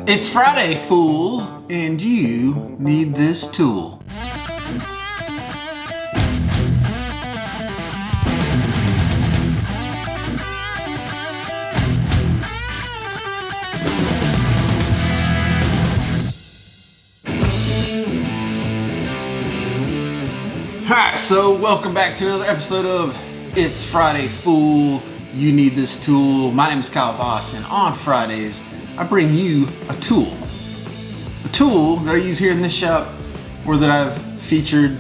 It's Friday, fool, and you need this tool. Alright, so welcome back to another episode of It's Friday, fool, you need this tool. My name is Kyle Voss, and on Fridays, I bring you a tool. A tool that I use here in this shop or that I've featured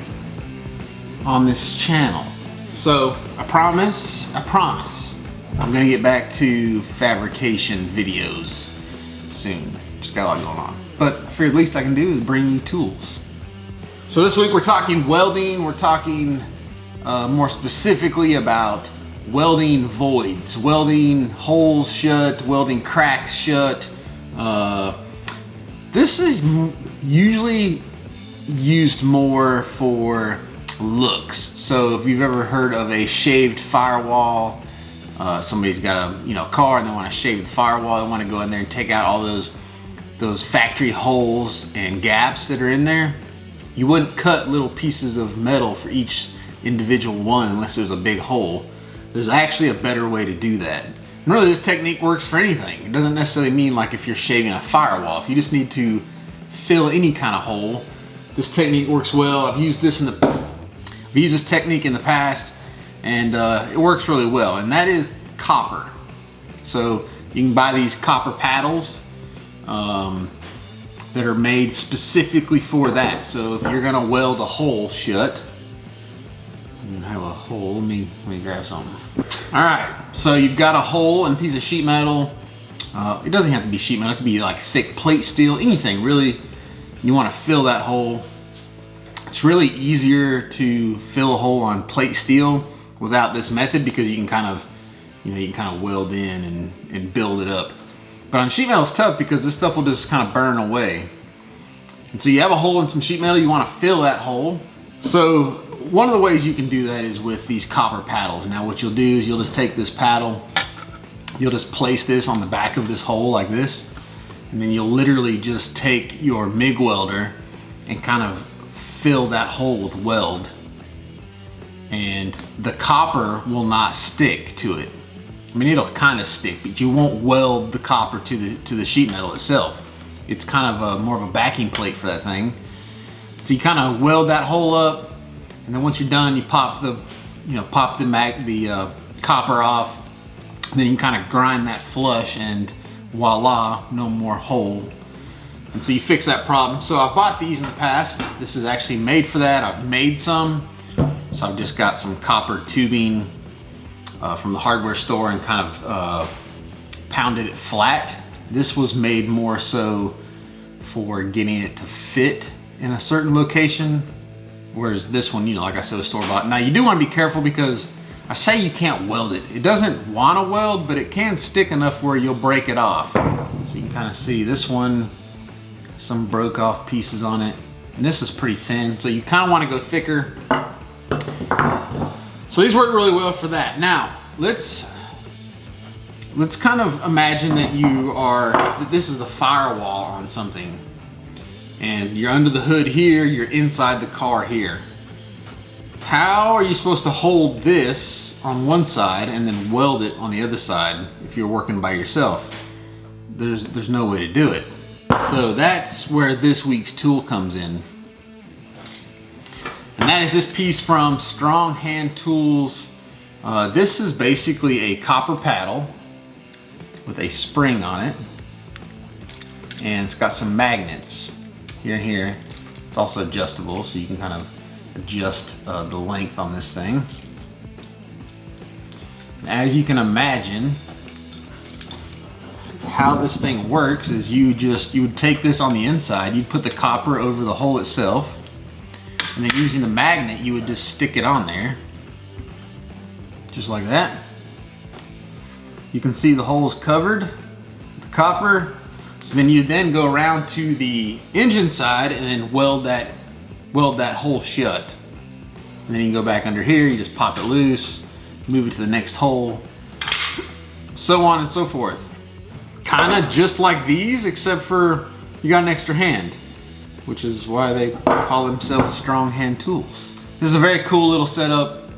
on this channel. So I promise, I'm gonna get back to fabrication videos soon. Just got a lot going on. But I figured the least I can do is bring you tools. So this week we're talking welding. We're talking more specifically about welding voids, welding holes shut, welding cracks shut. This is usually used more for looks. So if you've ever heard of a shaved firewall, somebody's got a car and they want to shave the firewall. They want to go in there and take out all those factory holes and gaps that are in there. You wouldn't cut little pieces of metal for each individual one unless there's a big hole. There's actually a better way to do that. And really, this technique works for anything. It doesn't necessarily mean like if you're shaving a firewall. If you just need to fill any kind of hole, this technique works well. I've used this technique in the past, and it works really well. And that is copper. So you can buy these copper paddles that are made specifically for that. So if you're gonna weld a hole shut, you have a hole. Let me grab something. All right, so you've got a hole and a piece of sheet metal. It doesn't have to be sheet metal. It could be like thick plate steel, anything really. You want to fill that hole. It's really easier to fill a hole on plate steel without this method because you can kind of weld in and build it up. But on sheet metal it's tough because this stuff will just kind of burn away. And so you have a hole in some sheet metal. You want to fill that hole. So one of the ways you can do that is with these copper paddles. Now what you'll do is you'll just take this paddle, you'll just place this on the back of this hole like this, and then you'll literally just take your MIG welder and kind of fill that hole with weld. And the copper will not stick to it. I mean, it'll kind of stick, but you won't weld the copper to the sheet metal itself. It's kind of more of a backing plate for that thing. So you kind of weld that hole up, and then once you're done, you pop the copper off. And then you can kind of grind that flush, and voila, no more hole. And so you fix that problem. So I've bought these in the past. This is actually made for that. I've made some. So I've just got some copper tubing from the hardware store and kind of pounded it flat. This was made more so for getting it to fit in a certain location, whereas this one, like I said, was store-bought. Now you do want to be careful because I say you can't weld it. It doesn't want to weld, but it can stick enough where you'll break it off. So you can kind of see this one, some broke off pieces on it. And this is pretty thin, so you kind of want to go thicker. So these work really well for that. Now, let's kind of imagine that this is the firewall on something. And you're under the hood here, you're inside the car here. How are you supposed to hold this on one side and then weld it on the other side if you're working by yourself? There's no way to do it. So that's where this week's tool comes in. And that is this piece from Strong Hand Tools. This is basically a copper paddle with a spring on it. And it's got some magnets here and here. It's also adjustable, so you can kind of adjust the length on this thing. As you can imagine, how this thing works is you would take this on the inside, you'd put the copper over the hole itself, and then using the magnet you would just stick it on there, just like that. You can see the hole is covered with the copper. So then you go around to the engine side and then weld that hole shut. And then you can go back under here, you just pop it loose, move it to the next hole, so on and so forth. kind of just like these, except for you got an extra hand, which is why they call themselves strong hand tools. This is a very cool little setup,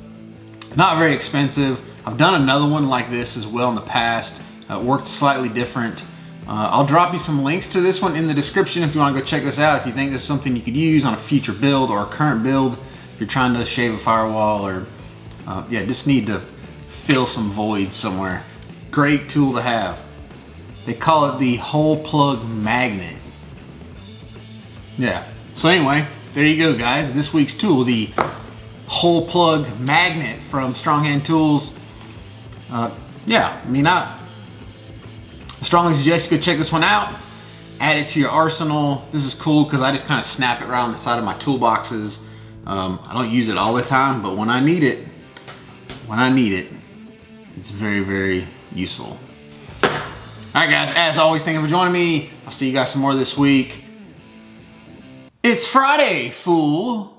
not very expensive. I've done another one like this as well in the past. It worked slightly different. I'll drop you some links to this one in the description if you want to go check this out, if you think this is something you could use on a future build or a current build, if you're trying to shave a firewall or yeah, just need to fill some voids somewhere. Great tool to have. They call it the hole plug magnet. Yeah, so anyway, there you go guys, this week's tool, the hole plug magnet from Strong Hand Tools. Yeah, I mean, I strongly suggest you go check this one out, add it to your arsenal. This is cool because I just kind of snap it right on the side of my toolboxes. I don't use it all the time, but when I need it, it's very, very useful. All right guys, as always, thank you for joining me. I'll see you guys some more this week. It's Friday, fool.